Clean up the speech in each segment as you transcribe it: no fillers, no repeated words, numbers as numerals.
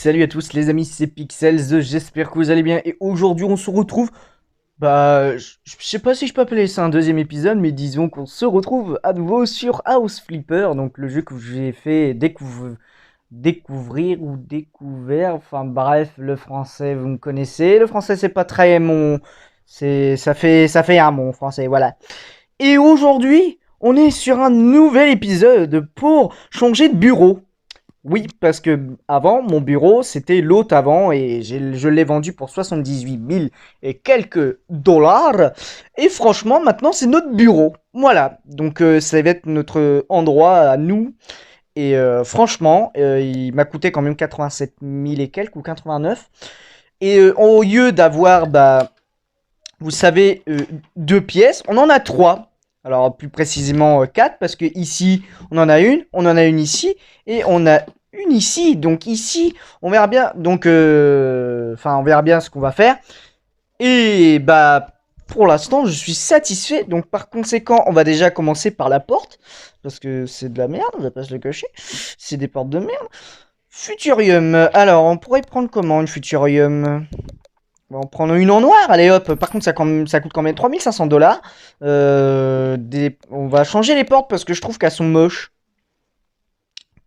salut à tous les amis, c'est Pixels, j'espère que vous allez bien et aujourd'hui on se retrouve, je sais pas si je peux appeler ça un deuxième épisode, mais disons qu'on se retrouve à nouveau sur House Flipper, donc le jeu que j'ai fait découvrir ou découvert, enfin bref, le français vous me connaissez, le français c'est pas très mon, ça fait un mon français, voilà. Et aujourd'hui, on est sur un nouvel épisode pour changer de bureau. Oui, parce que avant, mon bureau, c'était l'autre avant et je l'ai vendu pour 78 000 et quelques dollars. Et franchement, maintenant, c'est notre bureau. Voilà. Donc, ça va être notre endroit à nous. Et franchement, il m'a coûté quand même 87 000 et quelques ou 89. Et au lieu d'avoir, vous savez, deux pièces, on en a trois. Alors plus précisément quatre, parce que ici on en a une ici, et on a une ici. Donc ici, on verra bien. Donc, on verra bien ce qu'on va faire. Et pour l'instant, je suis satisfait. Donc par conséquent, on va déjà commencer par la porte, parce que c'est de la merde, on va pas se le cacher. C'est des portes de merde. Futurium. Alors, on pourrait prendre comment une Futurium? On va en prendre une en noir, allez hop. Par contre, ça coûte quand même 3500 $. On va changer les portes parce que je trouve qu'elles sont moches.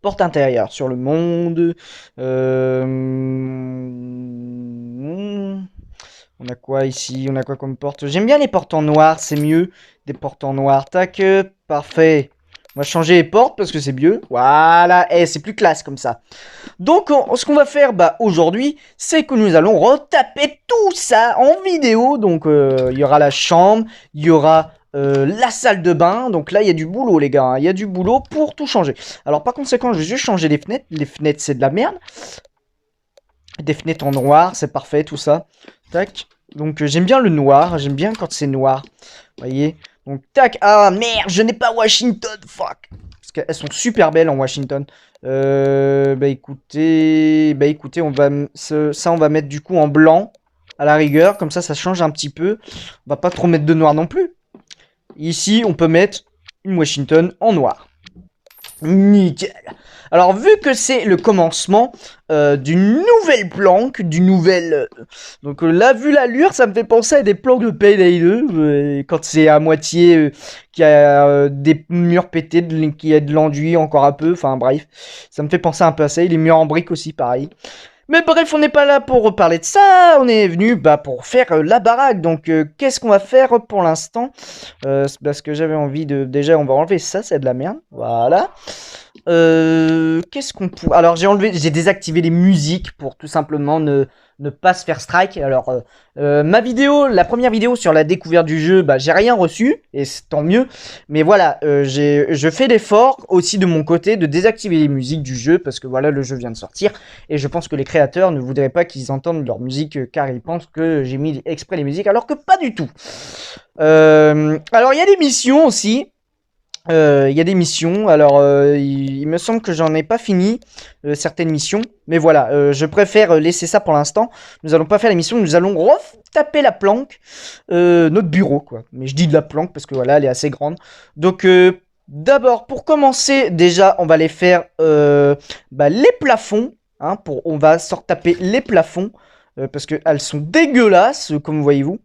Porte intérieure sur le monde. On a quoi ici? On a quoi comme porte? J'aime bien les portes en noir, c'est mieux. Des portes en noir. Tac, parfait. On va changer les portes parce que c'est mieux. Voilà, c'est plus classe comme ça. Donc, ce qu'on va faire aujourd'hui, c'est que nous allons retaper tout ça en vidéo. Donc, il y aura la chambre, il y aura la salle de bain. Donc là, il y a du boulot, les gars. Il y a du boulot pour tout changer. Alors, par conséquent, je vais juste changer les fenêtres. Les fenêtres, c'est de la merde. Des fenêtres en noir, c'est parfait, tout ça. Tac. Donc, j'aime bien le noir. J'aime bien quand c'est noir. Vous voyez? Donc, tac. Ah, merde, je n'ai pas Washington. Fuck. Parce qu'elles sont super belles en Washington. Écoutez, on va ça, on va mettre du coup en blanc à la rigueur, comme ça change un petit peu. On va pas trop mettre de noir non plus. Ici, on peut mettre une Washington en noir. Nickel. Alors, vu que c'est le commencement d'une nouvelle planque, d'une nouvelle... donc là, vu l'allure, ça me fait penser à des planques de Payday 2, quand c'est à moitié, qu'il y a des murs pétés, qu'il y a de l'enduit encore un peu, enfin bref. Ça me fait penser un peu à ça, et les murs en briques aussi, pareil. Mais bref, on n'est pas là pour reparler de ça, on est venu pour faire la baraque. Donc, qu'est-ce qu'on va faire pour l'instant? C'est parce que j'avais envie de... Déjà, on va enlever ça, c'est de la merde. Voilà. Qu'est-ce qu'on peut... Alors, j'ai désactivé les musiques pour tout simplement ne pas se faire strike. Alors, ma vidéo, la première vidéo sur la découverte du jeu, j'ai rien reçu, et c'est tant mieux. Mais voilà, je fais l'effort aussi de mon côté de désactiver les musiques du jeu, parce que voilà, le jeu vient de sortir, et je pense que les créateurs ne voudraient pas qu'ils entendent leur musique, car ils pensent que j'ai mis exprès les musiques, alors que pas du tout. Alors, il y a des missions aussi. Il y a des missions, alors il me semble que j'en ai pas fini certaines missions, mais voilà, je préfère laisser ça pour l'instant. Nous allons pas faire les missions, nous allons retaper la planque, notre bureau quoi. Mais je dis de la planque parce que voilà, elle est assez grande. Donc d'abord, pour commencer, déjà, on va les faire les plafonds, hein, on va se retaper les plafonds. Parce qu'elles sont dégueulasses, comme voyez-vous.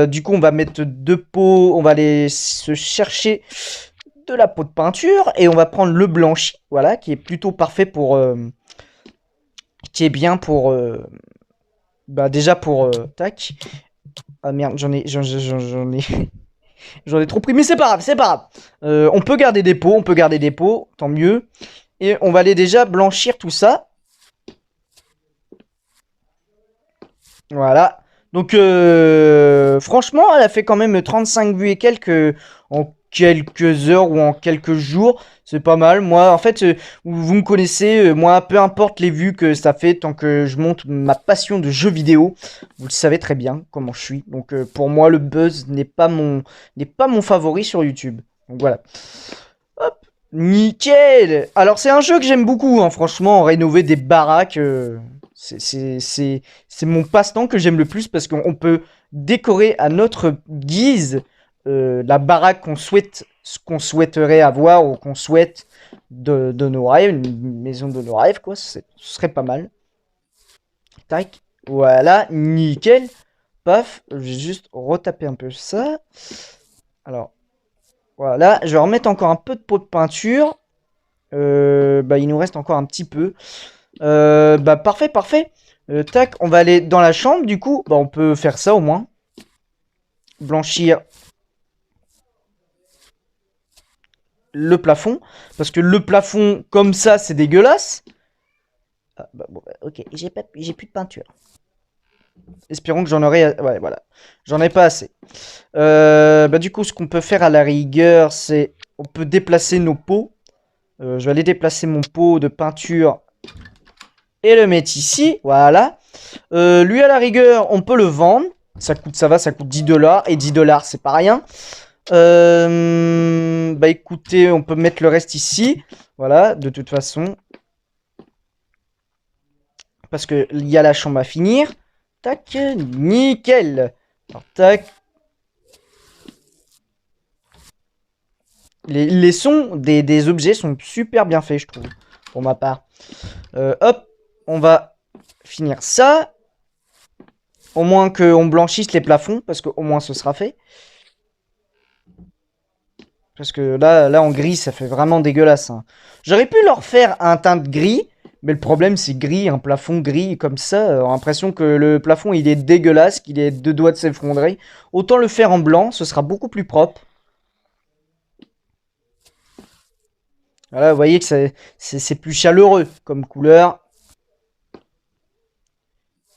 Du coup, on va mettre deux pots, on va aller se chercher de la peau de peinture et on va prendre le blanchi, voilà, qui est plutôt parfait pour, qui est bien pour, déjà pour, tac. Ah merde, j'en ai, j'en ai trop pris, mais c'est pas grave, c'est pas grave. On peut garder des pots, tant mieux. Et on va aller déjà blanchir tout ça. Voilà. Donc, franchement, elle a fait quand même 35 vues et quelques en quelques heures ou en quelques jours. C'est pas mal. Moi, en fait, vous me connaissez, moi, peu importe les vues que ça fait, tant que je montre ma passion de jeux vidéo, vous le savez très bien comment je suis. Donc, pour moi, le buzz n'est pas mon favori sur YouTube. Donc, voilà. Hop, nickel. Alors, c'est un jeu que j'aime beaucoup, hein, franchement, rénover des baraques. C'est mon passe-temps que j'aime le plus parce qu'on peut décorer à notre guise la baraque ce qu'on souhaiterait avoir ou qu'on souhaite de nos rêves, une maison de nos rêves, quoi. Ce serait pas mal. Tac. Voilà, nickel. Paf, je vais juste retaper un peu ça. Alors, voilà, je vais remettre encore un peu de pot de peinture. Bah, il nous reste encore un petit peu. Bah, parfait, parfait. Tac, on va aller dans la chambre, du coup. Bah, on peut faire ça au moins. Blanchir le plafond. Parce que le plafond, comme ça, c'est dégueulasse. Ah, bah, bon, bah, ok, j'ai plus de peinture. Espérons que j'en aurai... Ouais, voilà. J'en ai pas assez. Bah, du coup, ce qu'on peut faire à la rigueur, c'est... On peut déplacer nos pots. Je vais aller déplacer mon pot de peinture et le mettre ici. Voilà. Lui, à la rigueur, on peut le vendre. Ça coûte 10 dollars. Et 10 dollars, c'est pas rien. Bah écoutez, on peut mettre le reste ici. Voilà, de toute façon. Parce qu'il y a la chambre à finir. Tac, nickel. Alors, tac. Les sons des objets sont super bien faits, je trouve, pour ma part. Hop, on va finir ça. Au moins qu'on blanchisse les plafonds, parce qu'au moins ce sera fait. Parce que là, en gris, ça fait vraiment dégueulasse. Hein. J'aurais pu leur faire un teint de gris, mais le problème, c'est gris, un plafond gris comme ça. On a l'impression que le plafond, il est dégueulasse, qu'il est deux doigts de s'effondrer. Autant le faire en blanc, ce sera beaucoup plus propre. Voilà, vous voyez que c'est plus chaleureux comme couleur.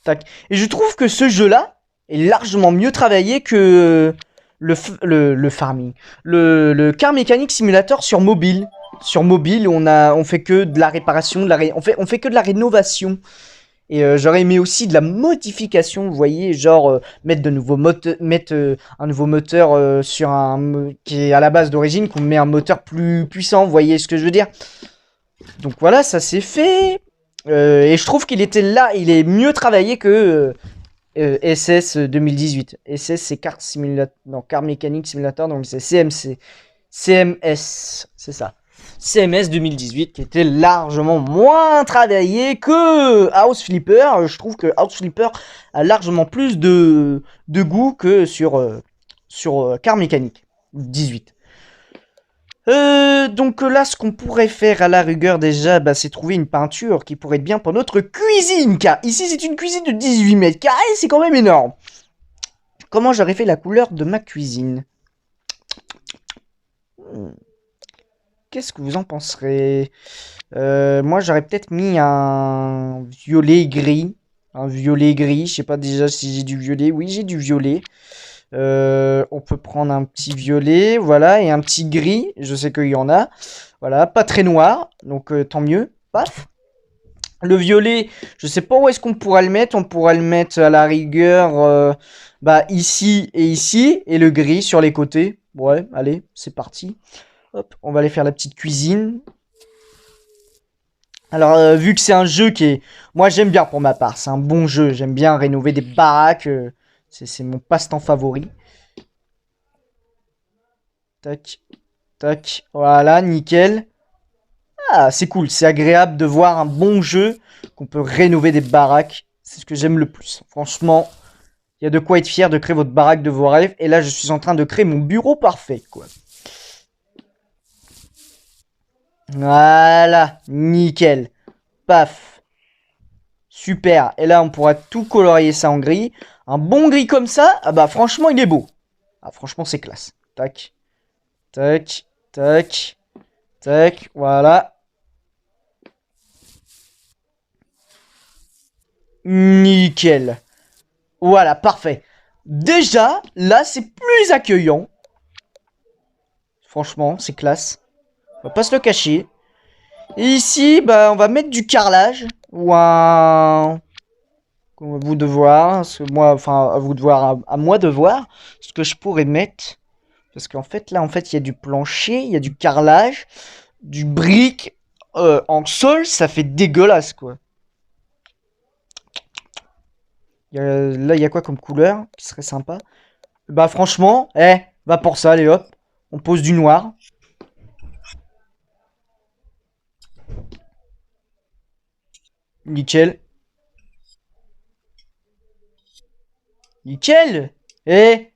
Tac. Et je trouve que ce jeu-là est largement mieux travaillé que le farming. Le Car Mechanic Simulator sur mobile. Sur mobile, on fait que de la réparation, on fait que de la rénovation. Et j'aurais aimé aussi de la modification, vous voyez, genre mettre un nouveau moteur sur qui est à la base d'origine, qu'on met un moteur plus puissant, vous voyez ce que je veux dire. Donc voilà, ça c'est fait. Et je trouve qu'il était là, il est mieux travaillé que SS 2018. SS c'est Car Mechanic Simulator, donc c'est CMS, c'est ça. CMS 2018 qui était largement moins travaillé que House Flipper. Je trouve que House Flipper a largement plus de goût que sur Car Mechanic 18. Donc là, ce qu'on pourrait faire à la rigueur déjà, bah, c'est trouver une peinture qui pourrait être bien pour notre cuisine. Car ici, c'est une cuisine de 18 mètres carrés, c'est quand même énorme. Comment j'aurais fait la couleur de ma cuisine? Qu'est-ce que vous en penserez? Moi, j'aurais peut-être mis un violet gris. Un violet gris, je sais pas déjà si j'ai du violet. Oui, j'ai du violet. On peut prendre un petit violet, voilà, et un petit gris. Je sais qu'il y en a. Voilà, pas très noir, donc tant mieux. Paf. Le violet, je sais pas où est-ce qu'on pourra le mettre. On pourra le mettre à la rigueur, bah ici et ici, et le gris sur les côtés. Ouais, allez, c'est parti. Hop, on va aller faire la petite cuisine. Alors, vu que c'est un jeu qui est... Moi, j'aime bien pour ma part. C'est un bon jeu. J'aime bien rénover des baraques. C'est mon passe-temps favori. Tac, tac. Voilà, nickel. Ah, c'est cool. C'est agréable de voir un bon jeu qu'on peut rénover des baraques. C'est ce que j'aime le plus. Franchement, il y a de quoi être fier de créer votre baraque de vos rêves. Et là, je suis en train de créer mon bureau parfait, quoi. Voilà, nickel. Paf. Super. Et là, on pourra tout colorier ça en gris. Un bon gris comme ça, ah bah franchement, il est beau. Ah, franchement, c'est classe. Tac, tac, tac, tac. Voilà. Nickel. Voilà, parfait. Déjà, là, c'est plus accueillant. Franchement, c'est classe. On va pas se le cacher. Et ici, bah, on va mettre du carrelage. Ou un... Comme à vous de voir. Ce que moi, enfin, à vous de voir, à moi de voir. Ce que je pourrais mettre. Parce qu'en fait, là, en fait, il y a du plancher, il y a du carrelage, du brique en sol. Ça fait dégueulasse, quoi. Là, il y a quoi comme couleur qui serait sympa? Bah, franchement, va pour ça, allez hop. On pose du noir. Nickel. Nickel. Et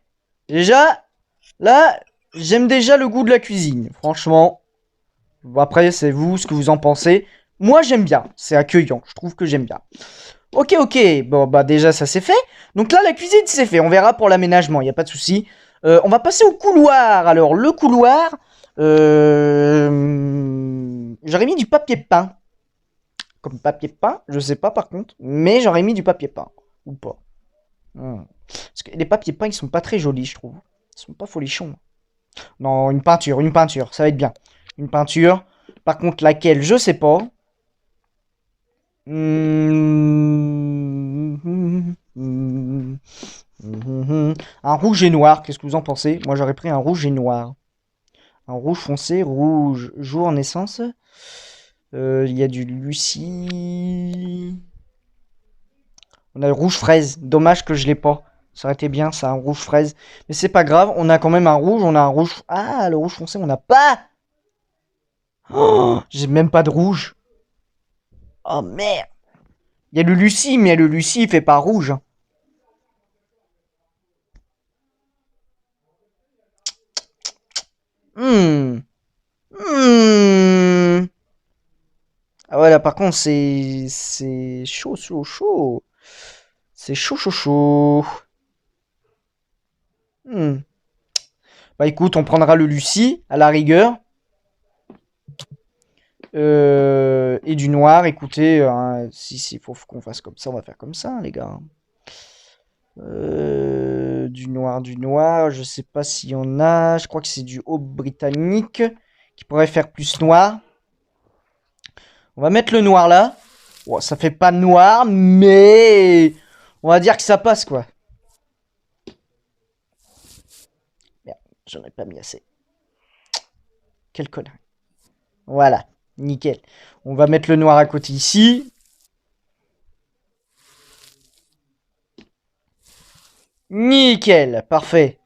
déjà, là, j'aime déjà le goût de la cuisine. Franchement. Bon, après, c'est vous, ce que vous en pensez. Moi, j'aime bien. C'est accueillant. Je trouve que j'aime bien. Ok, ok. Bon, bah déjà, ça c'est fait. Donc là, la cuisine, c'est fait. On verra pour l'aménagement. Il n'y a pas de souci. On va passer au couloir. Alors, le couloir... J'aurais mis du papier peint. Comme papier peint, je sais pas par contre. Mais j'aurais mis du papier peint. Ou pas. Parce que les papiers peints, ils sont pas très jolis, je trouve. Ils sont pas folichons. Non, une peinture, ça va être bien. Une peinture. Par contre, laquelle, je sais pas. Un rouge et noir, qu'est-ce que vous en pensez? Moi, j'aurais pris un rouge et noir. Un rouge foncé, rouge jour naissance. Il y a du Lucie. On a le rouge fraise. Dommage que je l'ai pas. Ça aurait été bien, ça, un rouge fraise. Mais c'est pas grave, on a quand même un rouge. On a un rouge. Ah, le rouge foncé, on n'a pas. Oh, j'ai même pas de rouge. Oh merde. Il y a le Lucie, mais le Lucie, il fait pas rouge. Hmm. Hmm. Ah ouais, là, par contre, c'est chaud, chaud, chaud. C'est chaud, chaud, chaud. Hmm. Bah écoute, on prendra le Lucie, à la rigueur. Et du noir, écoutez, si faut qu'on fasse comme ça, on va faire comme ça, les gars. Du noir, je sais pas s'il y en a. Je crois que c'est du haut britannique qui pourrait faire plus noir. On va mettre le noir là. Bon, ça fait pas noir, mais on va dire que ça passe quoi. Merde, j'en ai pas mis assez. Quel connard. Voilà, nickel. On va mettre le noir à côté ici. Nickel, parfait.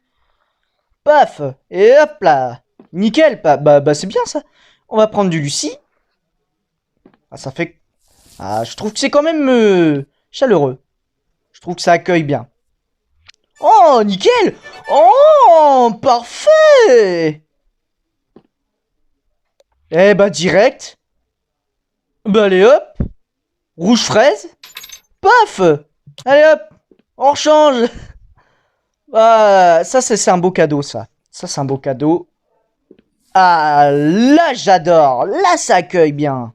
Paf, et hop là. Nickel, bah c'est bien ça. On va prendre du Lucie. Ah, ça fait... Ah, je trouve que c'est quand même chaleureux. Je trouve que ça accueille bien. Oh, nickel. Oh, parfait. Eh bah direct. Bah allez hop. Rouge fraise. Paf. Allez hop. On change. Ah, ça c'est un beau cadeau ça. Ça c'est un beau cadeau. Ah, là j'adore. Là ça accueille bien.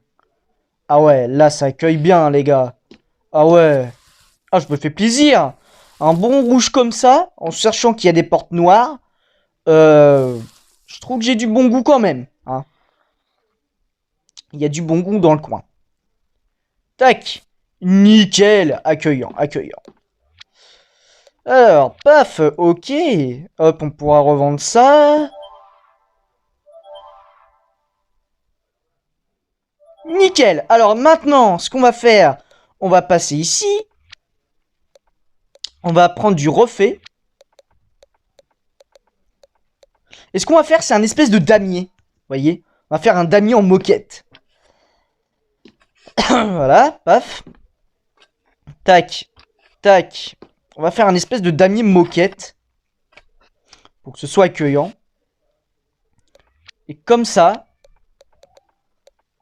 Ah ouais, là ça accueille bien les gars. Ah ouais. Ah, je me fais plaisir. Un bon rouge comme ça, en cherchant qu'il y a des portes noires. Je trouve que j'ai du bon goût quand même. Hein. Il y a du bon goût dans le coin. Tac. Nickel. Accueillant, accueillant. Alors, paf, ok. Hop, on pourra revendre ça. Nickel. Alors maintenant, ce qu'on va faire, on va passer ici. On va prendre du refait. Et ce qu'on va faire, c'est un espèce de damier. Vous voyez? On va faire un damier en moquette. Voilà, paf. Tac, tac. On va faire un espèce de damier moquette. Pour que ce soit accueillant. Et comme ça.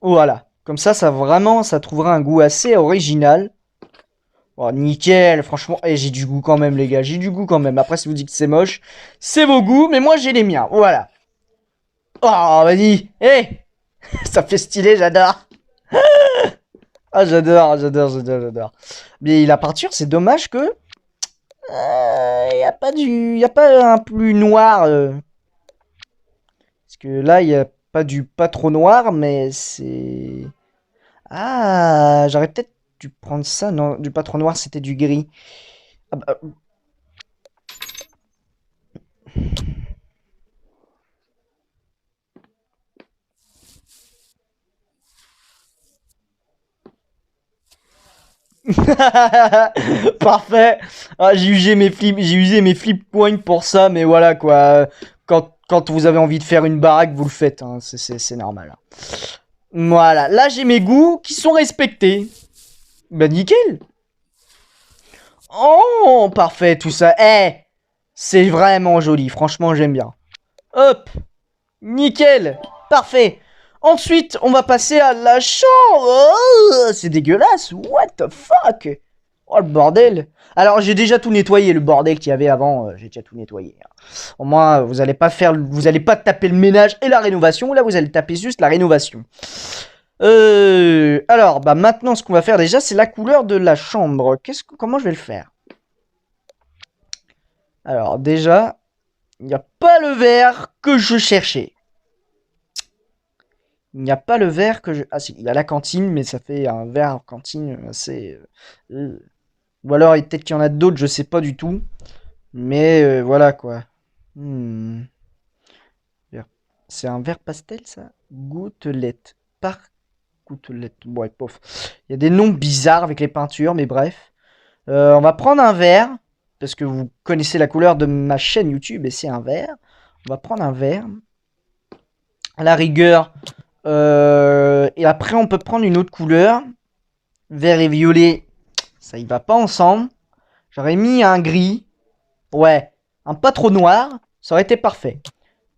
Voilà. Comme ça, ça trouvera un goût assez original. Oh, nickel, franchement. Et j'ai du goût quand même, les gars. J'ai du goût quand même. Après, si vous dites que c'est moche, c'est vos goûts. Mais moi, j'ai les miens. Voilà. Oh, vas-y. Hé. Ça fait stylé, j'adore. Ah, j'adore. Mais la peinture, c'est dommage que... y a pas un plus noir. Parce que là, il y a pas trop noir, mais c'est... Ah, j'aurais peut-être dû prendre ça. Non, du pas trop noir, c'était du gris. Ah bah, Parfait. Ah, j'ai usé mes flip points pour ça, mais voilà quoi. Quand vous avez envie de faire une baraque, vous le faites. Hein. C'est normal. Voilà. Là, j'ai mes goûts qui sont respectés. Bah nickel. Oh, parfait, tout ça. Eh, c'est vraiment joli. Franchement, j'aime bien. Hop. Nickel. Parfait. Ensuite, on va passer à la chambre. Oh, c'est dégueulasse. What the fuck? Oh, le bordel. Alors, j'ai déjà tout nettoyé, le bordel qu'il y avait avant. J'ai déjà tout nettoyé. Au moins, vous allez pas taper le ménage et la rénovation. Là, vous allez taper juste la rénovation. Alors, bah maintenant, ce qu'on va faire déjà, c'est la couleur de la chambre. Comment je vais le faire? Alors, déjà, il n'y a pas le vert que je cherchais. Il n'y a pas le vert que je... Ah si, il y a la cantine, mais ça fait un vert en cantine assez... Ou alors, peut-être qu'il y en a d'autres, je sais pas du tout. Mais voilà, quoi. Hmm. C'est un vert pastel, ça? Gouttelette. Par gouttelette. Bon, ouais, pof. Il y a des noms bizarres avec les peintures, mais bref. On va prendre un vert, parce que vous connaissez la couleur de ma chaîne YouTube, et c'est un vert. On va prendre un vert. À la rigueur. Et après, on peut prendre une autre couleur. Vert et violet, ça y va pas ensemble. J'aurais mis un gris. Ouais, un pas trop noir. Ça aurait été parfait.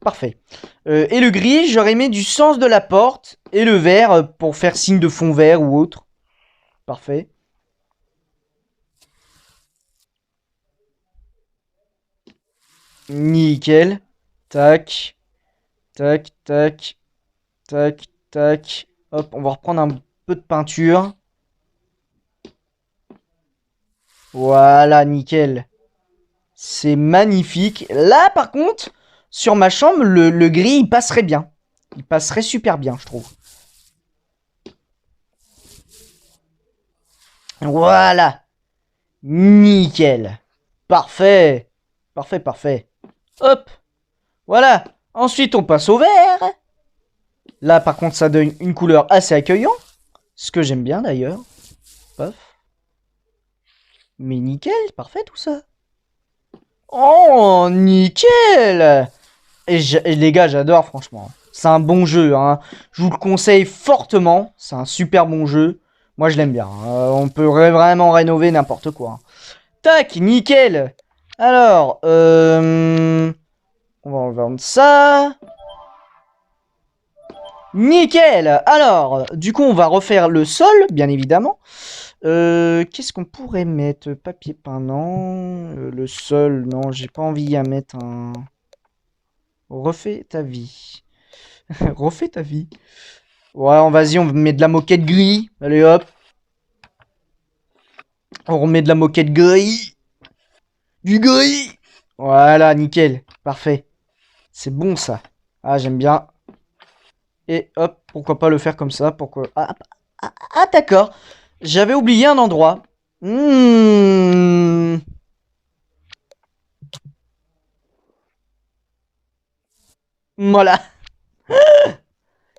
Parfait. Et le gris, j'aurais mis du sens de la porte. Et le vert pour faire signe de fond vert ou autre. Parfait. Nickel. Tac. Tac, tac. Tac, tac. Hop, on va reprendre un peu de peinture. Voilà, nickel. C'est magnifique. Là, par contre, sur ma chambre, le gris, il passerait bien. Il passerait super bien, je trouve. Voilà. Nickel. Parfait. Parfait, parfait. Hop. Voilà. Ensuite, on passe au vert. Là, par contre, ça donne une couleur assez accueillante. Ce que j'aime bien, d'ailleurs. Paf. Mais nickel, parfait tout ça. Oh, nickel. Et les gars, j'adore, franchement. C'est un bon jeu, hein. Je vous le conseille fortement. C'est un super bon jeu. Moi, je l'aime bien. On peut vraiment rénover n'importe quoi. Tac, nickel. Alors, on va vendre ça. Nickel. Alors, du coup, on va refaire le sol, bien évidemment. Qu'est-ce qu'on pourrait mettre? Papier peint, non. Le sol, non, j'ai pas envie à mettre un... Refais ta vie. Refais ta vie. Ouais, vas-y, on met de la moquette gris. Allez hop. On remet de la moquette gris. Du gris. Voilà, nickel. Parfait. C'est bon ça. Ah, j'aime bien. Et hop, pourquoi pas le faire comme ça? Pourquoi... d'accord. J'avais oublié un endroit. Voilà.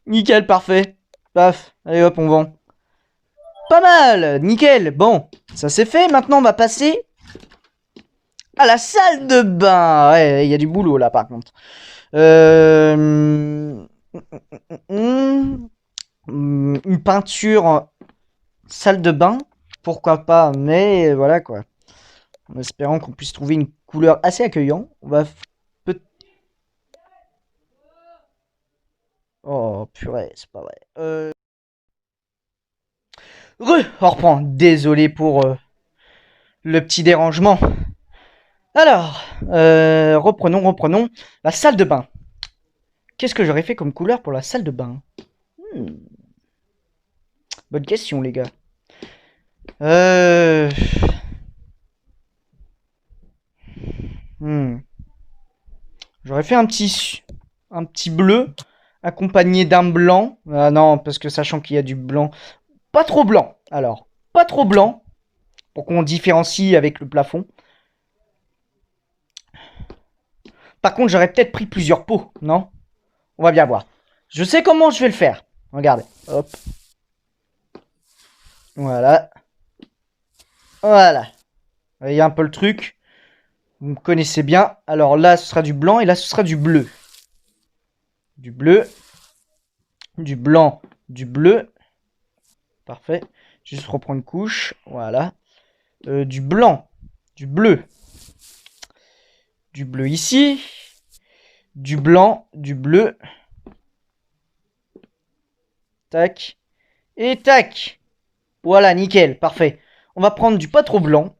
Nickel, parfait. Paf. Allez hop, on vend. Pas mal. Nickel. Bon, ça c'est fait. Maintenant, on va passer à la salle de bain. Ouais, il y a du boulot là par contre. Une peinture salle de bain, pourquoi pas, mais voilà quoi. En espérant qu'on puisse trouver une couleur assez accueillante. On va peut... Oh purée, c'est pas vrai. On reprend. Désolé pour le petit dérangement. Alors, reprenons. La salle de bain. Qu'est-ce que j'aurais fait comme couleur pour la salle de bain? Bonne question, les gars. J'aurais fait un petit bleu accompagné d'un blanc. Ah non, parce que sachant qu'il y a du blanc. Pas trop blanc, alors. Pas trop blanc. Pour qu'on différencie avec le plafond. Par contre, j'aurais peut-être pris plusieurs pots, non? On va bien voir. Je sais comment je vais le faire. Regardez. Hop. Voilà. Voilà. Vous voyez un peu le truc. Vous me connaissez bien. Alors là, ce sera du blanc et là, ce sera du bleu. Du bleu. Du blanc. Du bleu. Parfait. Juste reprendre une couche. Voilà. Du blanc. Du bleu. Du bleu ici. Du blanc, du bleu. Tac. Et tac. Voilà, nickel, parfait. On va prendre du pas trop blanc.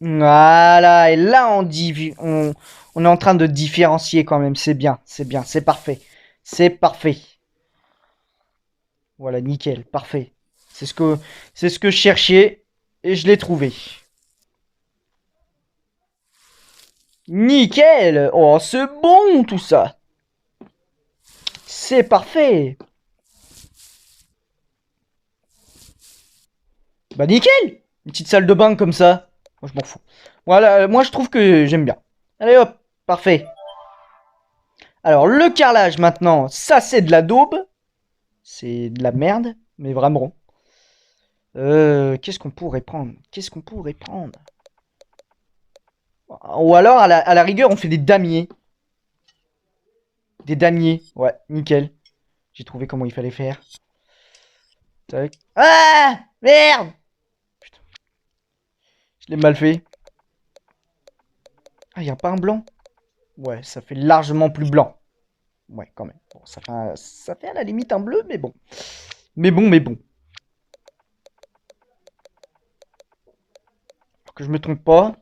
Voilà, et là on est en train de différencier quand même, c'est bien, c'est parfait. C'est parfait. Voilà, nickel, parfait. C'est ce que je cherchais et je l'ai trouvé. Nickel! Oh, c'est bon tout ça. C'est parfait. Bah nickel! Une petite salle de bain comme ça. Moi je m'en fous. Voilà, moi je trouve que j'aime bien. Allez hop, parfait. Alors le carrelage maintenant, ça c'est de la daube. C'est de la merde, mais vraiment. Qu'est-ce qu'on pourrait prendre? Qu'est-ce qu'on pourrait prendre? Ou alors, à la rigueur, on fait des damiers. Des damiers, ouais, nickel. J'ai trouvé comment il fallait faire. Tac. Ah! Merde! Putain, je l'ai mal fait. Ah, y a pas un blanc? Ouais, ça fait largement plus blanc. Ouais, quand même. Bon, ça fait à la limite un bleu, mais bon. Mais bon, mais bon. Pour que je me trompe pas.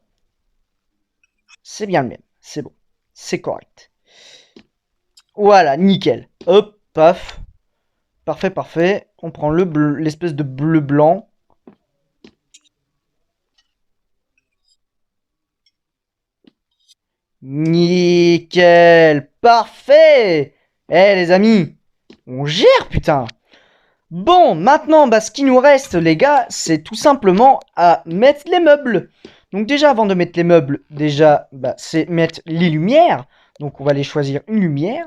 C'est bien le même. C'est bon. C'est correct. Voilà, nickel. Hop, paf. Parfait, parfait. On prend l'espèce de bleu blanc. Nickel. Parfait. Eh les amis, on gère putain. Bon, maintenant, bah, ce qui nous reste, les gars, c'est tout simplement à mettre les meubles. Donc déjà, avant de mettre les meubles, déjà, bah, c'est mettre les lumières. Donc on va aller choisir une lumière.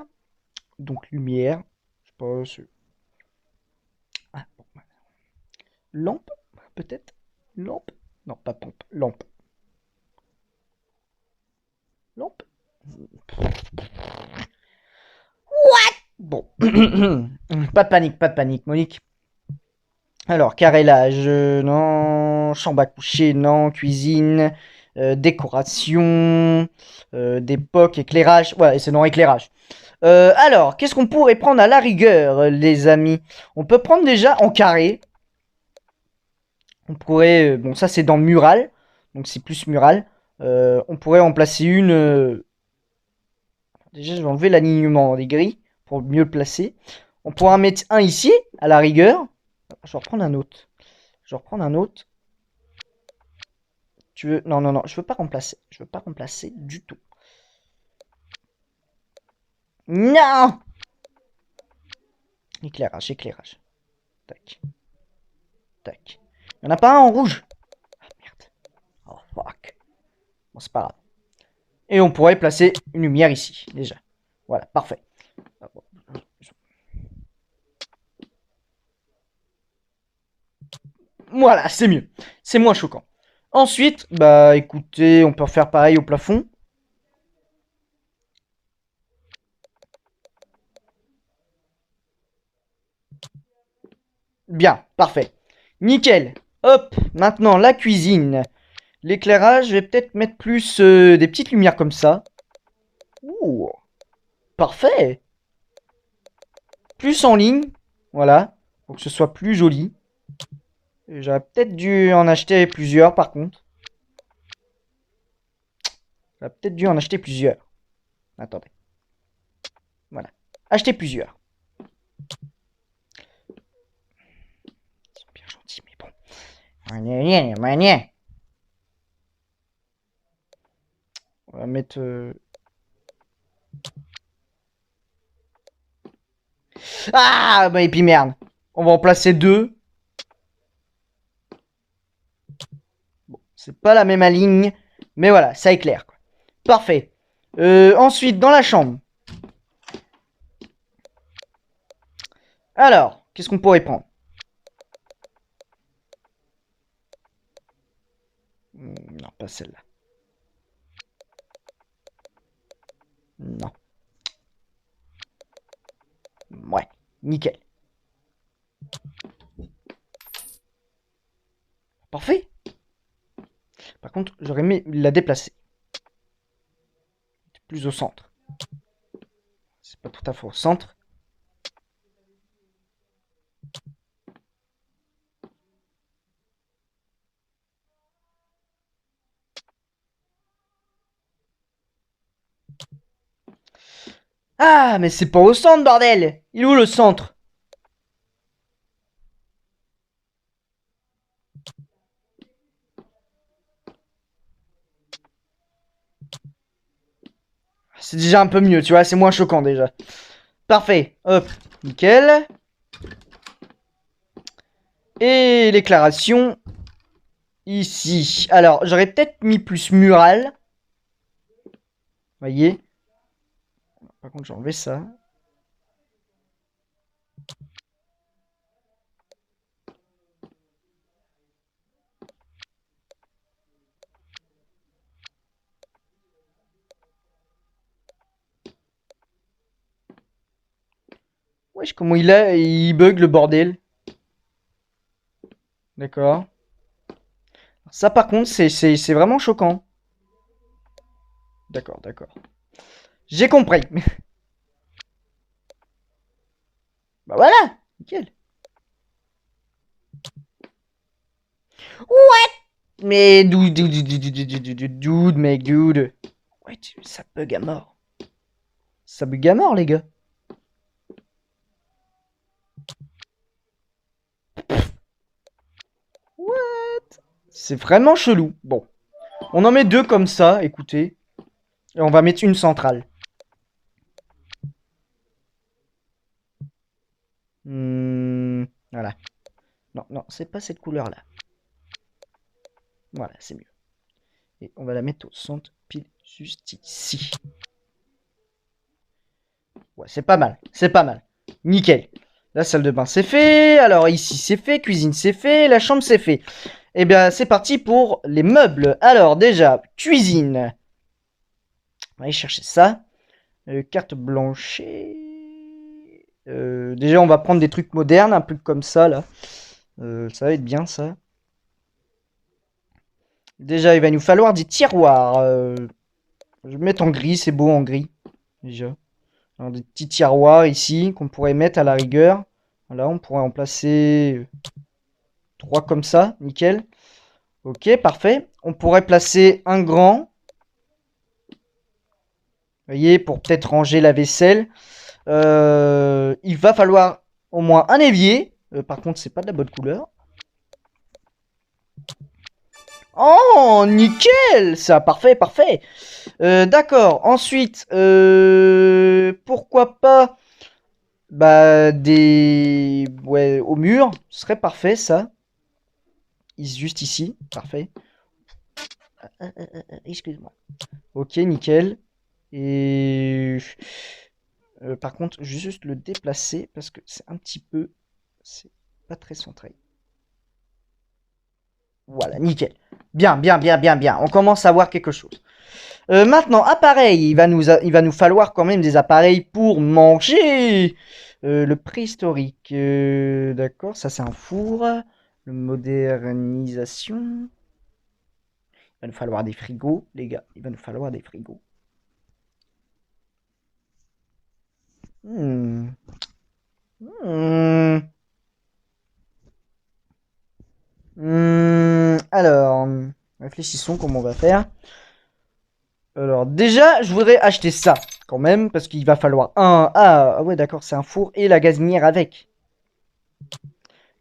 Donc lumière, je sais pas, ah, bon, lampe, peut-être. Lampe. Non, pas pompe. Lampe. Lampe. Bon. Pas de panique, Monique. Alors, carrelage, non. Chambre à coucher, non. Cuisine, décoration, d'époque, éclairage. Ouais, et c'est non éclairage. Alors, qu'est-ce qu'on pourrait prendre à la rigueur, les amis? On peut prendre déjà en carré. On pourrait... bon, ça, c'est dans mural. Donc, c'est plus mural. On pourrait en placer une... déjà, je vais enlever l'alignement des grilles pour mieux le placer. On pourra en mettre un ici, à la rigueur. Je vais reprendre un autre. Je vais reprendre un autre. Tu veux... Non, non, non, je veux pas remplacer. Je veux pas remplacer du tout. Non! Éclairage, éclairage. Tac. Tac. Il n'y en a pas un en rouge? Ah, merde. Oh, fuck. Bon, c'est pas grave. Et on pourrait placer une lumière ici, déjà. Voilà, parfait. Voilà, c'est mieux. C'est moins choquant. Ensuite, bah écoutez, on peut faire pareil au plafond. Bien, parfait. Nickel. Hop, maintenant la cuisine. L'éclairage, je vais peut-être mettre plus des petites lumières comme ça. Ouh, parfait. Plus en ligne, voilà, pour que ce soit plus joli. J'aurais peut-être dû en acheter plusieurs par contre. J'aurais peut-être dû en acheter plusieurs. Attendez. Voilà. Acheter plusieurs. Ils sont bien gentils, mais bon. On va mettre... Ah, bah et puis merde. On va en placer deux. Bon, c'est pas la même ligne, mais voilà, ça éclaire, quoi. Parfait. Ensuite, dans la chambre. Alors, qu'est-ce qu'on pourrait prendre? Non, pas celle-là. Non. Ouais, nickel. Parfait. Par contre, j'aurais aimé la déplacer. Plus au centre. C'est pas tout à fait au centre. Ah, mais c'est pas au centre, bordel! Il est où le centre? C'est déjà un peu mieux, tu vois, c'est moins choquant déjà. Parfait, hop, nickel. Et l'éclaration ici. Alors, j'aurais peut-être mis plus mural. Voyez. Par contre, j'ai enlevé ça. Wesh, comment il bug le bordel. D'accord. Ça, par contre, c'est vraiment choquant. D'accord, d'accord. J'ai compris. Bah voilà, nickel. What? Mais dude, mec, dude. Ouais, ça bug à mort. Ça bug à mort, les gars. What? C'est vraiment chelou. Bon. On en met deux comme ça, écoutez. Et on va mettre une centrale. Voilà. Non, non, c'est pas cette couleur-là. Voilà, c'est mieux. Et on va la mettre au centre, pile juste ici. Ouais, c'est pas mal, c'est pas mal. Nickel. La salle de bain, c'est fait. Alors ici, c'est fait. Cuisine, c'est fait. La chambre, c'est fait. Eh bien, c'est parti pour les meubles. Alors, déjà, cuisine. On va aller chercher ça. Carte blanche. Déjà, on va prendre des trucs modernes, un peu comme ça, là. Ça va être bien, ça. Déjà, il va nous falloir des tiroirs. Je vais mettre en gris, c'est beau en gris. Déjà. Alors, des petits tiroirs ici qu'on pourrait mettre à la rigueur. Voilà, on pourrait en placer 3 comme ça, nickel. Ok, parfait. On pourrait placer un grand. Vous voyez, pour peut-être ranger la vaisselle. Il va falloir au moins un évier. Par contre, c'est pas de la bonne couleur. Oh, nickel! Ça, parfait, parfait. D'accord. Ensuite, pourquoi pas bah des ouais au mur, ce serait parfait ça. Juste ici, parfait. Excuse-moi. Ok, nickel. Et par contre, je vais juste le déplacer parce que c'est un petit peu, c'est pas très centré. Voilà, nickel. Bien, bien, bien, bien, bien. On commence à voir quelque chose. Maintenant, appareil. Il va nous falloir quand même des appareils pour manger. Le préhistorique. D'accord, ça c'est un four. Le modernisation. Il va nous falloir des frigos, les gars. Il va nous falloir des frigos. Hmm. Hmm. Alors, réfléchissons comment on va faire. Alors, déjà, je voudrais acheter ça, quand même, parce qu'il va falloir un... Ah, ouais, d'accord, c'est un four et la gazinière avec.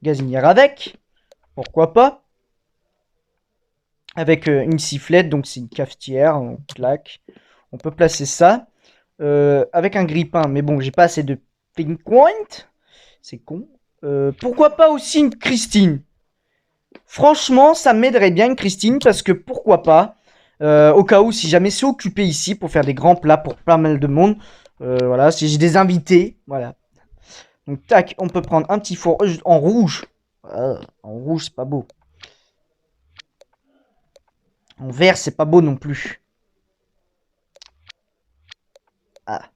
Gazinière avec, pourquoi pas. Avec une sifflette, donc c'est une cafetière, on claque. On peut placer ça. Avec un grille-pain, mais bon, j'ai pas assez de pink point. C'est con. Pourquoi pas aussi une Christine? Franchement, ça m'aiderait bien une Christine, parce que pourquoi pas. Au cas où, si jamais c'est occupé ici, pour faire des grands plats pour pas mal de monde. Voilà, si j'ai des invités, voilà. Donc, tac, on peut prendre un petit four en rouge. En rouge, c'est pas beau. En vert, c'est pas beau non plus. Ah.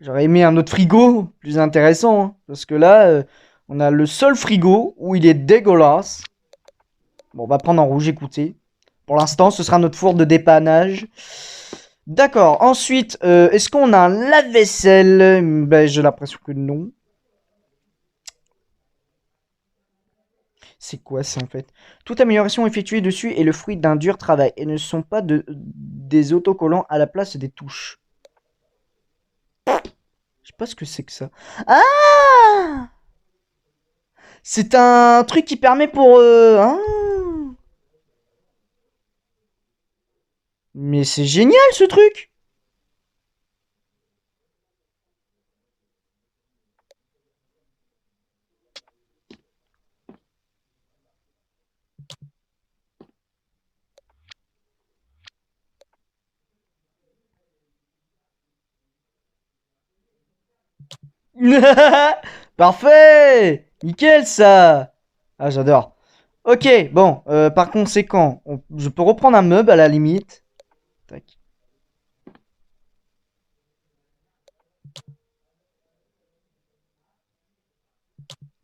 J'aurais aimé un autre frigo, plus intéressant. Hein, parce que là, on a le seul frigo où il est dégueulasse. Bon, on va prendre en rouge, écoutez. Pour l'instant, ce sera notre four de dépannage. D'accord. Ensuite, est-ce qu'on a un lave-vaisselle? Ben, j'ai l'impression que non. C'est quoi ça en fait? Toute amélioration effectuée dessus est le fruit d'un dur travail et ne sont pas des autocollants à la place des touches. Je sais pas ce que c'est que ça. Ah! C'est un truc qui permet pour... hein. Mais c'est génial ce truc! Parfait! Nickel ça! Ah j'adore. Ok, bon, par conséquent, je peux reprendre un meuble à la limite. Tac.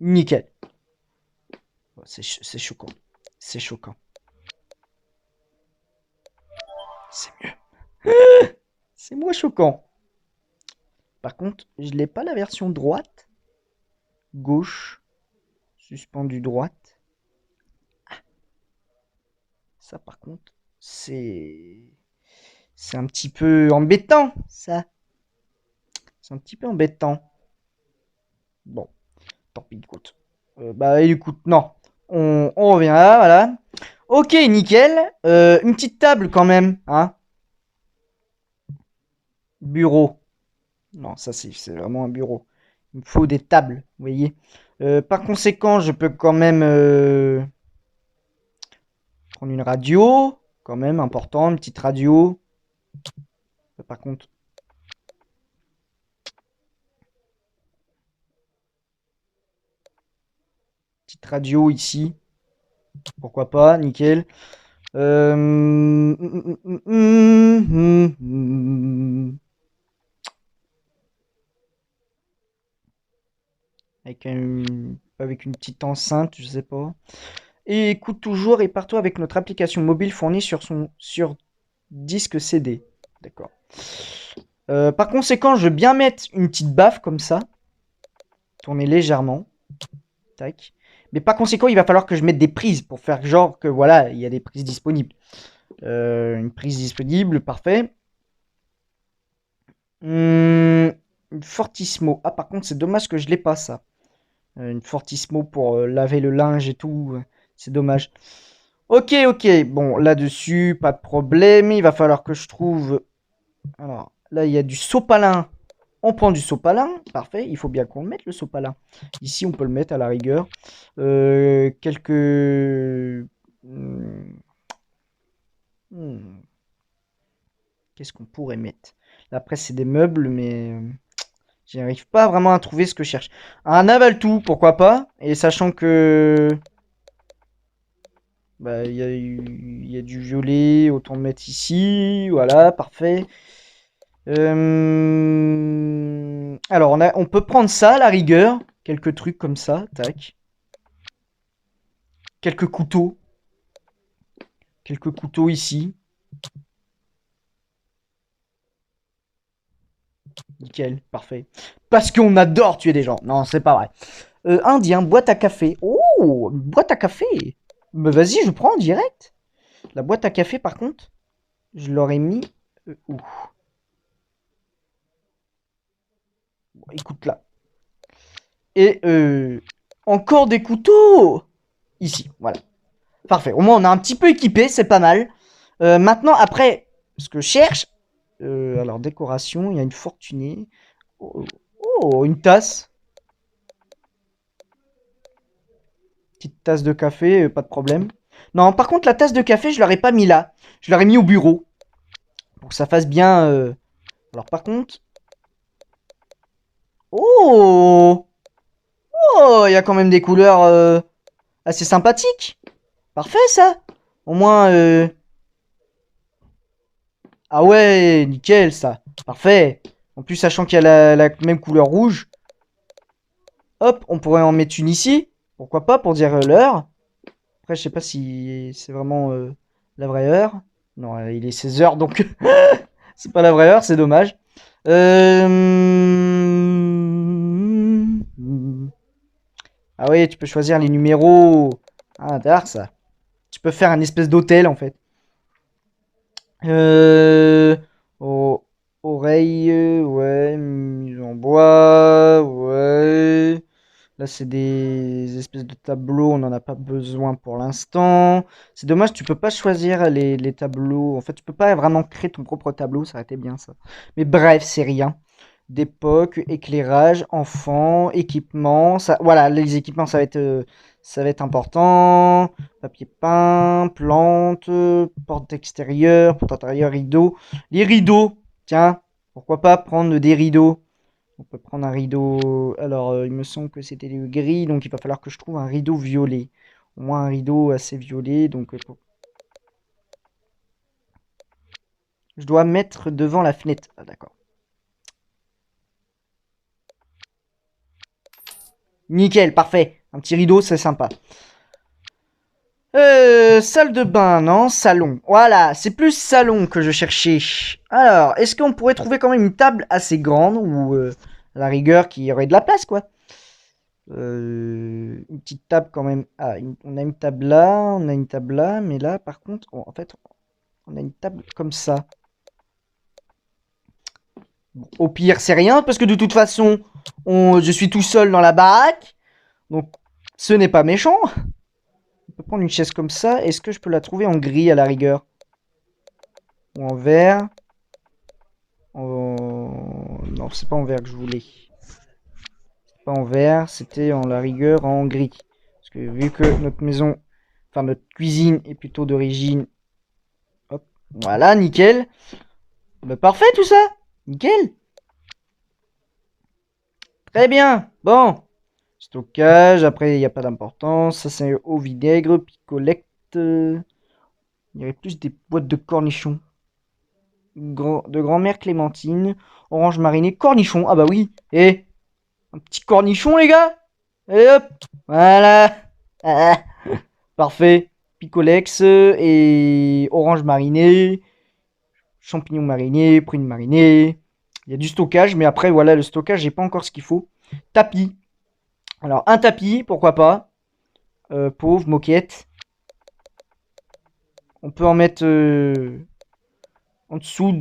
Nickel. Oh, c'est choquant. C'est choquant. C'est mieux. C'est moins choquant. Par contre, je n'ai pas la version droite. Gauche. Suspendu droite. Ça par contre, c'est un petit peu embêtant, ça. C'est un petit peu embêtant. Bon, tant pis, écoute. Bah écoute, non. On revient là, voilà. Ok, nickel. Une petite table quand même, hein. Bureau. Non, ça c'est vraiment un bureau. Il me faut des tables, vous voyez. Par conséquent, je peux quand même prendre une radio. Quand même, important, une petite radio. Par contre, petite radio ici. Pourquoi pas, nickel. Avec une petite enceinte, je sais pas. Et écoute toujours et partout avec notre application mobile fournie sur disque CD. D'accord. Par conséquent, je vais bien mettre une petite baffe comme ça. Tourner légèrement. Tac. Mais par conséquent, il va falloir que je mette des prises pour faire genre que voilà, il y a des prises disponibles. Une prise disponible, parfait. Une Fortissimo. Ah, par contre, c'est dommage que je l'ai pas, ça. Une Fortissimo pour laver le linge et tout. C'est dommage. Ok, ok. Bon, là-dessus, pas de problème. Il va falloir que je trouve... Alors, là, il y a du sopalin. On prend du sopalin. Parfait. Il faut bien qu'on le mette, le sopalin. Ici, on peut le mettre à la rigueur. Quelques... Qu'est-ce qu'on pourrait mettre? Là, après, c'est des meubles, mais... j'arrive pas vraiment à trouver ce que je cherche. Un aval-tout, pourquoi pas? Et sachant que... bah, il y a du violet, autant le mettre ici. Voilà, parfait. Alors, on peut prendre ça à la rigueur. Quelques trucs comme ça, tac. Quelques couteaux. Quelques couteaux ici. Nickel, parfait. Parce qu'on adore tuer des gens. Non, c'est pas vrai. Indien, boîte à café. Oh, boîte à café. Bah vas-y, je prends en direct. La boîte à café, par contre, je l'aurais mis où? Bon, écoute là. Et encore des couteaux. Ici, voilà. Parfait. Au moins, on a un petit peu équipé, c'est pas mal. Maintenant, après, ce que je cherche... alors, décoration, il y a une fortunée. Oh, oh, une tasse. Petite tasse de café, pas de problème. Non, par contre, la tasse de café, je l'aurais pas mis là. Je l'aurais mis au bureau. Pour que ça fasse bien... Alors, par contre... Oh! Oh, il y a quand même des couleurs assez sympathiques. Parfait, ça. Au moins... ah ouais, nickel, ça. Parfait. En plus, sachant qu'il y a la même couleur rouge. Hop, on pourrait en mettre une ici. Pourquoi pas, pour dire l'heure. Après, je sais pas si c'est vraiment La vraie heure. Non, il est 16 heures, donc c'est pas la vraie heure, c'est dommage. Euh... Ah oui, tu peux choisir les numéros. Ah, intéressant ça. Tu peux faire un espèce d'hôtel en fait. Euh... o- Oreille, ouais, mise en bois, ouais. Là, c'est des espèces de tableaux, on n'en a pas besoin pour l'instant. C'est dommage, tu peux pas choisir les tableaux. En fait, tu peux pas vraiment créer ton propre tableau, ça aurait été bien ça. Mais bref, c'est rien. D'époque, éclairage, enfant, équipement. Ça, voilà, les équipements, ça va être important. Papier peint, plantes, porte extérieure, porte intérieure, rideau. Les rideaux, tiens, pourquoi pas prendre des rideaux? On peut prendre un rideau. Alors, il me semble que c'était le gris, donc il va falloir que je trouve un rideau violet. Au moins un rideau assez violet, donc je dois mettre devant la fenêtre. Ah, d'accord. Nickel, parfait. Un petit rideau, c'est sympa. Salle de bain, non? Salon. Voilà, c'est plus salon que je cherchais. Alors, est-ce qu'on pourrait trouver quand même une table assez grande ou à la rigueur qui aurait de la place, quoi? Une petite table quand même. Ah, on a une table là, on a une table là, mais là, par contre, en fait, on a une table comme ça. Bon, au pire, c'est rien, parce que de toute façon, je suis tout seul dans la baraque. Donc, ce n'est pas méchant. On peut prendre une chaise comme ça. Est-ce que je peux la trouver en gris à la rigueur? Ou en vert? Non, c'est pas en vert que je voulais. C'est pas en vert, c'était en la rigueur en gris. Parce que vu que notre maison, enfin notre cuisine est plutôt d'origine. Hop, voilà, nickel. Bah, parfait tout ça. Nickel. Très bien. Bon. Stockage, après il n'y a pas d'importance. Ça c'est au vinaigre, picolette. Il y avait plus des boîtes de cornichons. De grand-mère Clémentine. Orange mariné, cornichon. Ah bah oui. Et un petit cornichon les gars. Et hop. Voilà. Ah, parfait. Picolex et orange mariné. Champignons marinés, prunes marinées. Il y a du stockage, mais après voilà, le stockage, j'ai pas encore ce qu'il faut. Tapis. Alors un tapis, pourquoi pas. Pauvre, moquette. On peut en mettre en dessous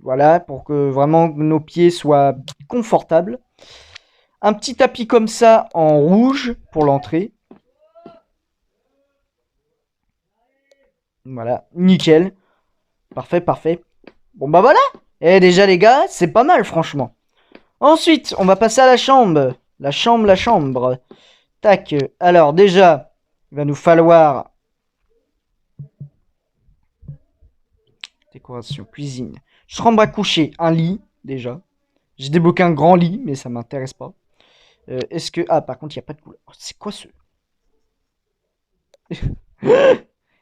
voilà, pour que vraiment nos pieds soient confortables. Un petit tapis comme ça en rouge pour l'entrée. Voilà, nickel. Parfait, parfait. Bon bah voilà. Et déjà les gars, c'est pas mal franchement. Ensuite, on va passer à la chambre. La chambre, la chambre. Tac. Alors déjà, il va nous falloir décoration, cuisine, chambre à coucher, un lit déjà. J'ai débloqué un grand lit, mais ça m'intéresse pas. Est-ce que par contre, il y a pas de couleur. Oh, c'est quoi ce Il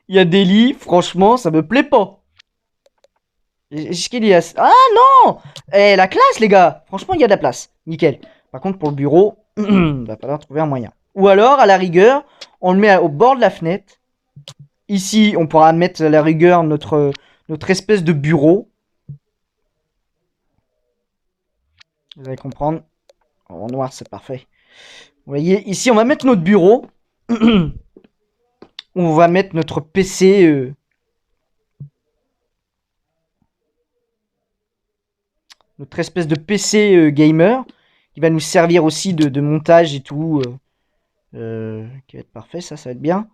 y a des lits, franchement, ça me plaît pas. Est-ce qu'il y a ah non. La classe les gars. Franchement, il y a de la place. Nickel. Par contre, pour le bureau, va falloir trouver un moyen. Ou alors, à la rigueur, on le met au bord de la fenêtre. Ici, on pourra mettre à la rigueur notre espèce de bureau. Vous allez comprendre. En noir, c'est parfait. Vous voyez, ici, on va mettre notre bureau. On va mettre notre PC. Notre espèce de PC gamer. Qui va nous servir aussi de montage et tout. Qui va être parfait, ça va être bien.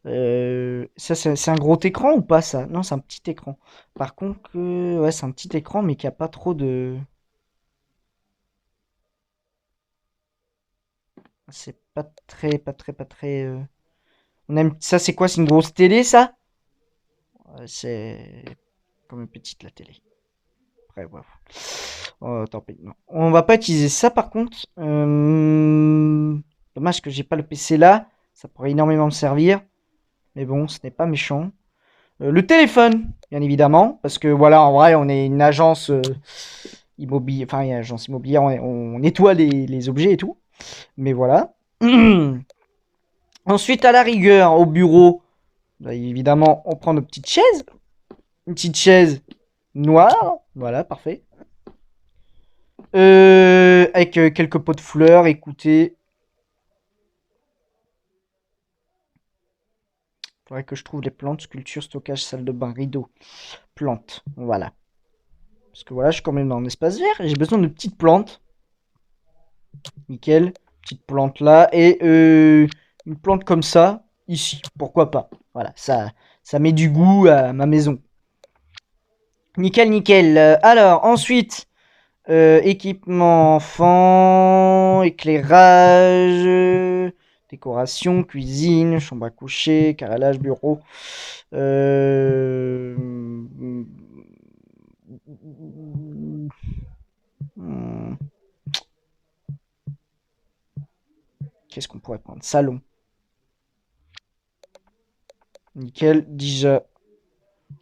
Ça, c'est un gros écran ou pas ça? Non, c'est un petit écran. Par contre, ouais, c'est un petit écran, mais qui a pas trop de. C'est pas très. On aime ça, c'est quoi? C'est une grosse télé, ça? C'est comme une petite la télé. Après, voilà. Oh, tant pis. Non. On va pas utiliser ça par contre. Dommage que j'ai pas le PC là. Ça pourrait énormément me servir. Mais bon, ce n'est pas méchant. Le téléphone, bien évidemment, parce que voilà, en vrai, on est une agence immobilière, enfin, une agence immobilière, on nettoie les objets et tout. Mais voilà. Ensuite, à la rigueur, au bureau, Là, évidemment, on prend nos petites chaises. Une petite chaise noire. Voilà, parfait. Avec quelques pots de fleurs, écoutez. Faudrait que je trouve les plantes, sculpture, stockage, salle de bain, rideau, plantes. Voilà. Parce que voilà, je suis quand même dans un espace vert et j'ai besoin de petites plantes. Nickel. Petite plante là. Et une plante comme ça, ici. Pourquoi pas. Voilà, ça met du goût à ma maison. Nickel, nickel. Alors, ensuite, équipement enfant, éclairage, décoration, cuisine, chambre à coucher, carrelage, bureau. Hmm, Qu'est-ce qu'on pourrait prendre? Salon. Nickel, déjà.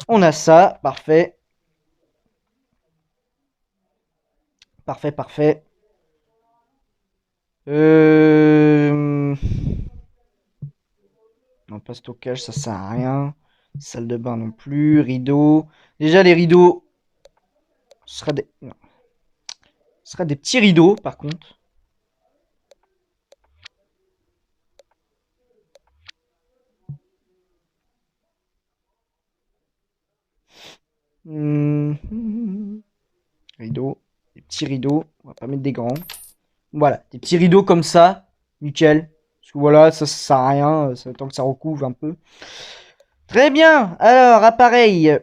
On a ça, parfait. Parfait, parfait. Non, pas stockage, ça sert à rien. Salle de bain non plus. Rideaux. Déjà, les rideaux. Ce sera des... non. Ce sera des petits rideaux, par contre. Rideaux. Des petits rideaux. On va pas mettre des grands. Voilà, des petits rideaux comme ça. Nickel. Parce que voilà, ça sert à rien. Tant que ça recouvre un peu. Très bien. Alors, appareil.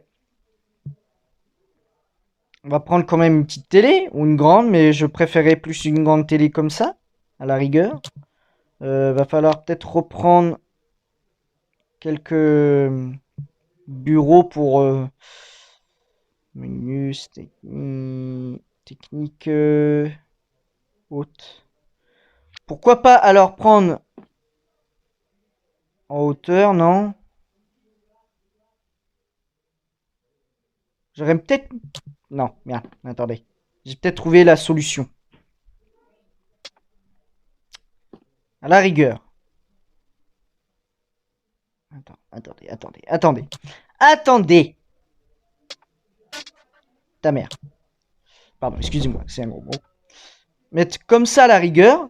On va prendre quand même une petite télé. Ou une grande. Mais je préférais plus une grande télé comme ça. À la rigueur. Va falloir peut-être reprendre quelques bureaux pour menus, technique haute. Pourquoi pas alors prendre en hauteur, non? J'aurais peut-être... Non, merde, attendez. J'ai peut-être trouvé la solution. À la rigueur. Attendez. Ta mère. Pardon, excusez-moi, c'est un gros mot. Mettre comme ça à la rigueur.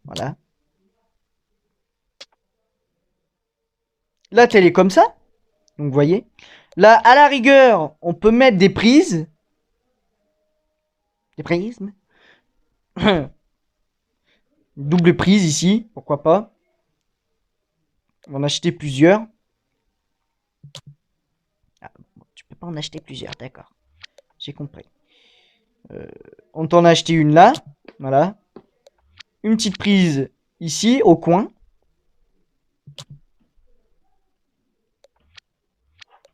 Voilà. La télé comme ça. Donc, vous voyez. Là, à la rigueur, on peut mettre des prises. Des prismes. Double prise ici, pourquoi pas. On va en acheter plusieurs. Ah, bon, tu peux pas en acheter plusieurs, d'accord. J'ai compris. On t'en a acheté une là. Voilà. Une petite prise ici, au coin.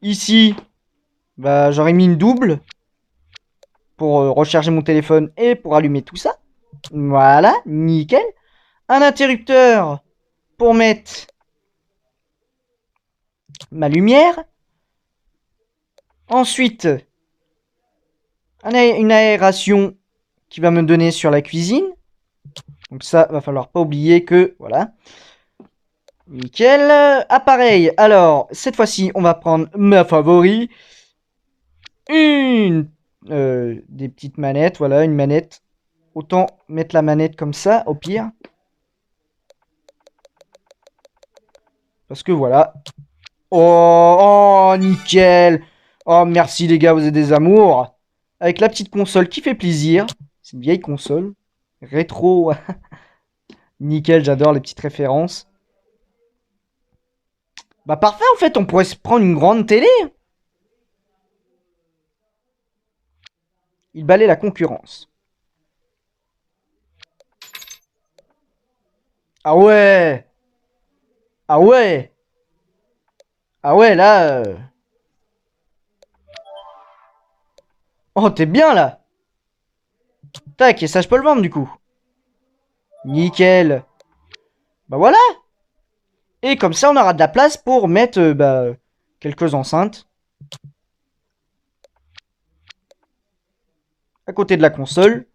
Ici, bah, j'aurais mis une double. Pour recharger mon téléphone et pour allumer tout ça. Voilà, nickel. Un interrupteur pour mettre ma lumière. Ensuite, une aération qui va me donner sur la cuisine. Donc ça, va falloir pas oublier que, voilà. Nickel. Appareil. Alors, cette fois-ci, on va prendre ma favori. Des petites manettes. Voilà, une manette. Autant mettre la manette comme ça, au pire. Parce que voilà. Oh, nickel. Oh, merci les gars, vous êtes des amours. Avec la petite console qui fait plaisir. C'est une vieille console. Rétro. Nickel, j'adore les petites références. Bah parfait, en fait, on pourrait se prendre une grande télé. Il balaie la concurrence. Ah ouais. Ah ouais. Ah ouais, là... Oh, t'es bien, là. Tac, et ça, je peux le vendre, du coup. Nickel. Bah voilà. Et comme ça, on aura de la place pour mettre quelques enceintes. À côté de la console.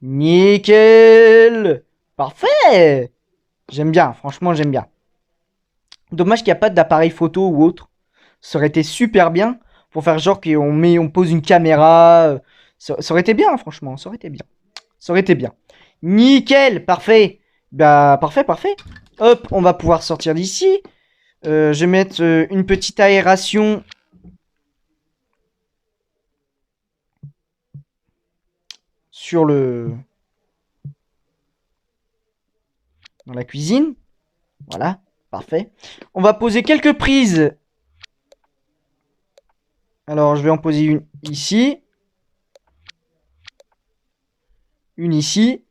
Nickel. Parfait. J'aime bien, franchement, j'aime bien. Dommage qu'il n'y a pas d'appareil photo ou autre. Ça aurait été super bien pour faire genre on pose une caméra. Ça aurait été bien, hein, franchement. Ça aurait été bien. Ça aurait été bien. Nickel, parfait. Bah, parfait, parfait. Hop, on va pouvoir sortir d'ici. Je vais mettre une petite aération. Sur dans la cuisine. Voilà, parfait. On va poser quelques prises. Alors, je vais en poser une ici. Une ici.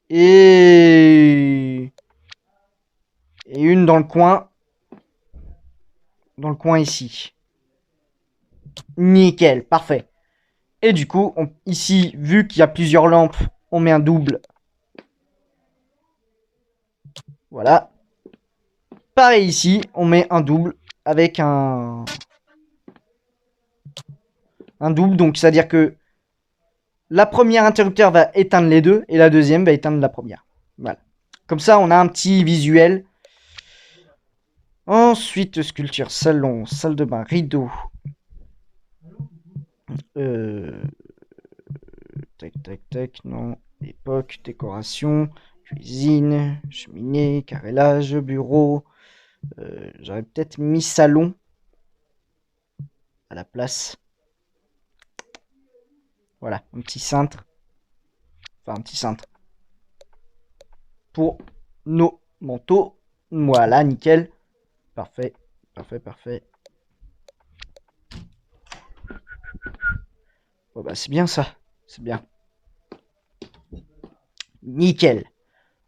Et une dans le coin. Dans le coin ici. Nickel, parfait. Et du coup, ici, vu qu'il y a plusieurs lampes, on met un double. Voilà. Pareil ici, on met un double avec un double. Donc, c'est-à-dire que la première interrupteur va éteindre les deux et la deuxième va éteindre la première. Voilà. Comme ça, on a un petit visuel. Ensuite, sculpture, salon, salle de bain, rideau. Tac, tac, tac, non. Époque, décoration, cuisine, cheminée, carrelage, bureau. J'aurais peut-être mis salon à la place. Voilà, un petit cintre. Enfin, un petit cintre. Pour nos manteaux. Voilà, nickel. Parfait, parfait, parfait. Bon, bah, c'est bien ça. C'est bien. Nickel.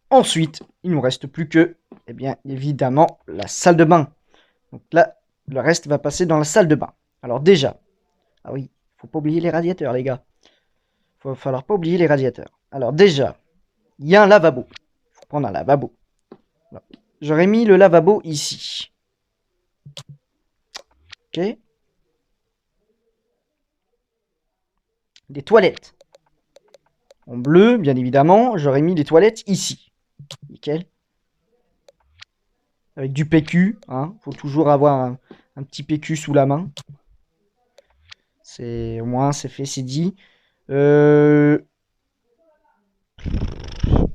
Ensuite, il ne nous reste plus que, eh bien, évidemment, la salle de bain. Donc là, le reste va passer dans la salle de bain. Alors déjà, ah oui, faut pas oublier les radiateurs, les gars. Il va falloir pas oublier les radiateurs. Alors déjà, il y a un lavabo. Il faut prendre un lavabo. J'aurais mis le lavabo ici. Ok. Des toilettes. En bleu, bien évidemment, j'aurais mis les toilettes ici. Nickel. Avec du PQ. Hein. Faut toujours avoir un petit PQ sous la main. C'est au moins c'est fait, c'est dit.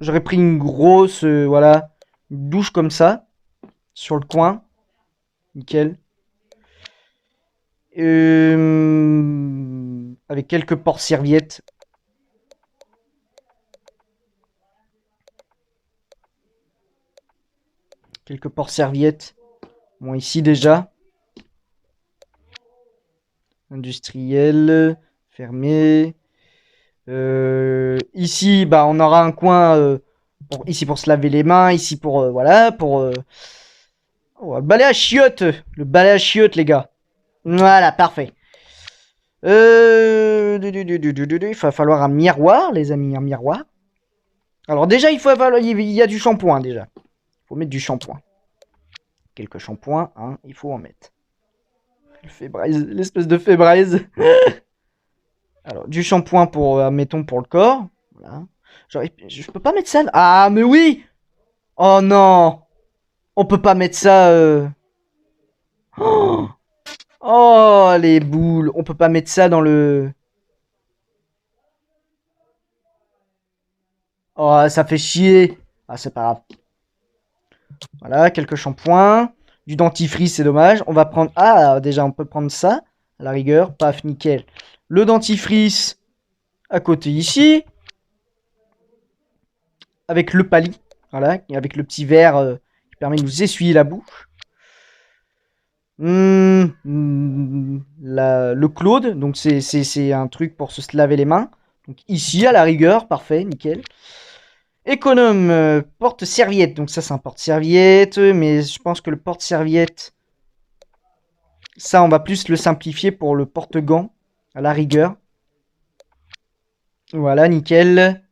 J'aurais pris une grosse, voilà, une douche comme ça sur le coin. Nickel. Avec quelques porte-serviettes. Quelques porte-serviettes. Bon, ici déjà. Industriel. Fermé. Ici, bah, on aura un coin. Ici pour se laver les mains. Ici pour, voilà, pour... Oh, le balai à chiottes. Le balai à chiottes, les gars. Voilà, parfait. Il va falloir un miroir, les amis, un miroir. Alors déjà, il y a du shampoing déjà. Il faut mettre du shampoing. Quelques shampoings, hein, il faut en mettre. L'espèce de fébraise. Alors, du shampoing pour, admettons, pour le corps. Voilà. Genre, je peux pas mettre ça. Ah, mais oui. Oh non. On peut pas mettre ça. Oh, oh, les boules. On peut pas mettre ça dans le... Oh, ça fait chier. Ah, c'est pas grave. Voilà, quelques shampoings. Du dentifrice, c'est dommage. On va prendre... Ah, déjà, on peut prendre ça. À la rigueur. Paf, nickel. Le dentifrice à côté ici. Avec le pali. Voilà, avec le petit verre qui permet de nous essuyer la bouche. Le Claude, donc c'est un truc pour se laver les mains. Donc ici, à la rigueur, parfait, nickel. Économe, porte-serviette. Donc ça, c'est un porte-serviette. Mais je pense que le porte-serviette, ça, on va plus le simplifier pour le porte-gants, à la rigueur. Voilà, nickel.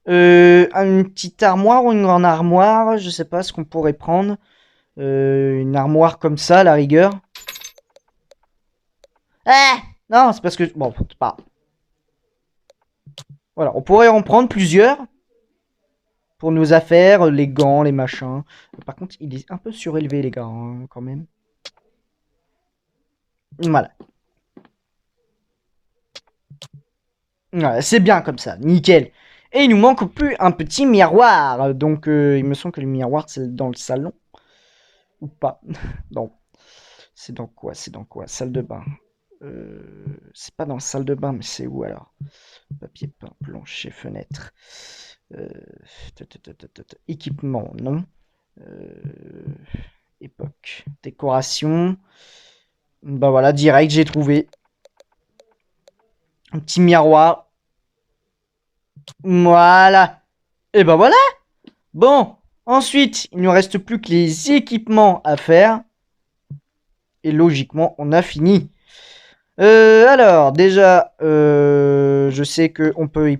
Une petite armoire ou une grande armoire, je sais pas ce qu'on pourrait prendre. Une armoire comme ça, à la rigueur. Ah non, c'est parce que... Bon, pas... Voilà, on pourrait en prendre plusieurs. pour nos affaires, les gants, les machins. Par contre, il est un peu surélevé, les gars, hein, quand même. Voilà. Voilà, c'est bien comme ça, nickel. Et il nous manque plus un petit miroir. Donc, il me semble que le miroir, c'est dans le salon. Ou pas. Non. C'est dans quoi? C'est dans quoi? Salle de bain. C'est pas dans la salle de bain, mais c'est où alors? Papier peint, plancher, fenêtre. Euh, Équipement, non. Époque. Décoration. Bah voilà, direct, j'ai trouvé. Un petit miroir. Voilà. Et bah voilà. Bon. Ensuite, il ne nous reste plus que les équipements à faire. Et logiquement, on a fini. Alors, déjà, je sais qu'on peut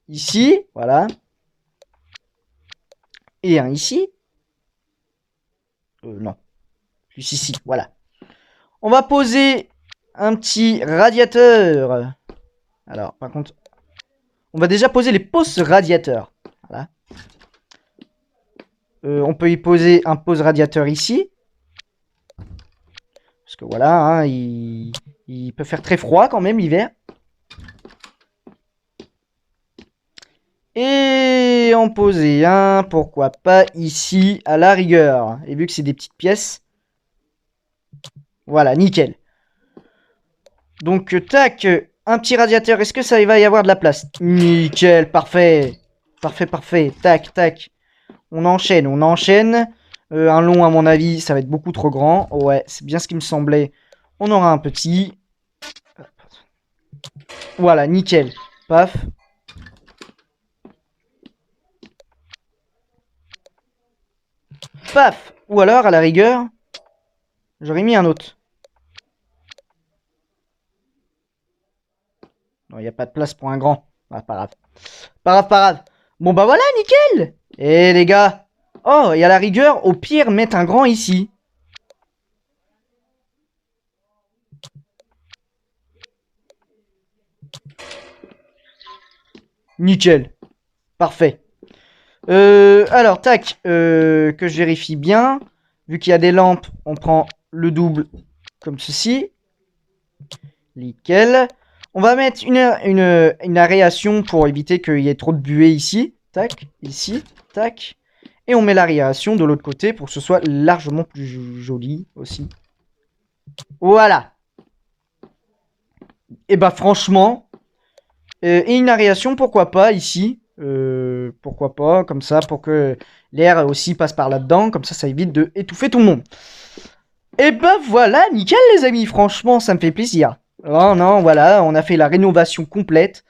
ici, voilà. Et un ici. Non. Plus ici, voilà. On va poser un petit radiateur. Alors, par contre, on va déjà poser les poses radiateurs. Voilà. On peut y poser un pose radiateur ici. Parce que voilà, hein, il peut faire très froid quand même l'hiver. Et en poser un, pourquoi pas ici à la rigueur. Et vu que c'est des petites pièces, voilà, nickel. Donc, tac, un petit radiateur. Est-ce que ça va y avoir de la place? Nickel, parfait. Parfait, parfait. Tac, tac. On enchaîne, on enchaîne. Un long, à mon avis, ça va être beaucoup trop grand. Ouais, c'est bien ce qui me semblait. On aura un petit. Voilà, nickel. Paf. Paf. Ou alors, à la rigueur, j'aurais mis un autre. Non, il n'y a pas de place pour un grand. Ah, pas grave. Pas grave, pas grave. Bon, bah voilà, nickel. Eh, les gars. Oh, et à la rigueur, au pire, mettre un grand ici. Nickel. Parfait. Alors, tac. Que je vérifie bien. Vu qu'il y a des lampes, on prend le double comme ceci. Nickel. On va mettre une aération pour éviter qu'il y ait trop de buée ici. Tac. Ici. Tac. Et on met l'aération de l'autre côté pour que ce soit largement plus joli aussi. Voilà. Et bah franchement, et une aération, pourquoi pas ici. Pourquoi pas, comme ça, pour que l'air aussi passe par là-dedans. Comme ça évite de étouffer tout le monde. Et bah voilà, nickel les amis. Franchement, ça me fait plaisir. Oh non, voilà, on a fait la rénovation complète.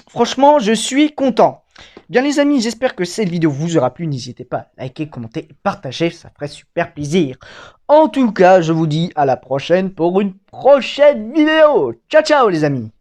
Franchement, je suis content. Bien les amis, j'espère que cette vidéo vous aura plu. N'hésitez pas à liker, commenter et partager, ça ferait super plaisir. En tout cas, je vous dis à la prochaine pour une prochaine vidéo. Ciao, ciao les amis.